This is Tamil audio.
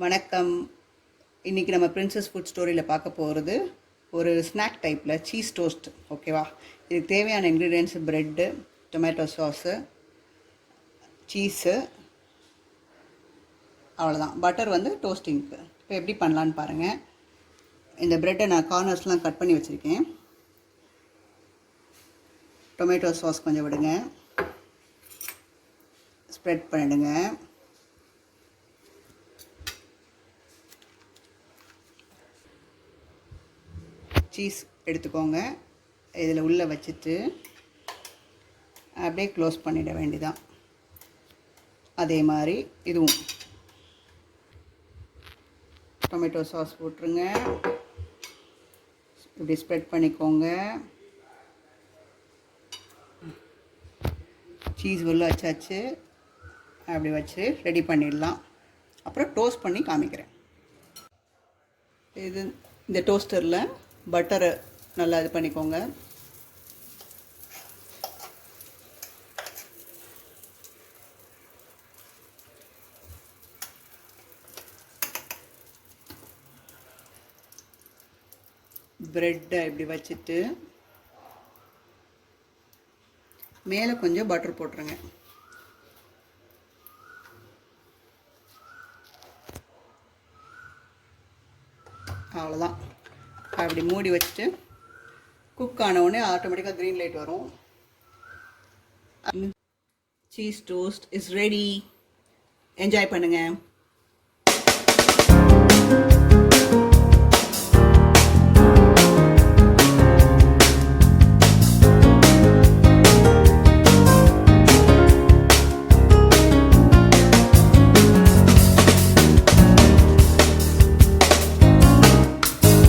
வணக்கம். இன்றைக்கி நம்ம பிரின்சஸ் ஃபுட் ஸ்டோரியில் பார்க்க போகிறது ஒரு ஸ்நாக் டைப்பில் சீஸ் டோஸ்ட். ஓகேவா? இதுக்கு தேவையான ingredients bread, tomato sauce, cheese, அவ்வளோதான். பட்டர் வந்து டோஸ்டிங்க்கு. இப்போ எப்படி பண்ணலான்னு பாருங்கள். இந்த ப்ரெட்டை நான் கார்னர்ஸ்லாம் கட் பண்ணி வச்சுருக்கேன். டொமேட்டோ சாஸ் கொஞ்சம் விடுங்க, ஸ்ப்ரெட் பண்ணிவிடுங்க. சீஸ் எடுத்துக்கோங்க. இதில் உள்ளே வச்சுட்டு அப்படியே க்ளோஸ் பண்ணிட வேண்டியதான். அதே மாதிரி இதுவும் டொமேட்டோ சாஸ் போட்டுருங்க. இப்படி ஸ்ப்ரெட் பண்ணிக்கோங்க. சீஸ் உள்ள வச்சாச்சு. அப்படி வச்சு ரெடி பண்ணிடலாம். அப்புறம் டோஸ்ட் பண்ணி காமிக்கிறேன். இந்த டோஸ்டரில் பட்டரை நல்லா இது பண்ணிக்கோங்க. ப்ரெட்டை இப்படி வச்சுட்டு மேலே கொஞ்சம் பட்டர் போட்டுருங்க. அவ்வளோதான். அப்படி மூடி வச்சுட்டு குக் ஆனவுடனே ஆட்டோமேட்டிக்காக க்ரீன் லைட் வரும். Cheese toast is ready. Enjoy பண்ணுங்கள்.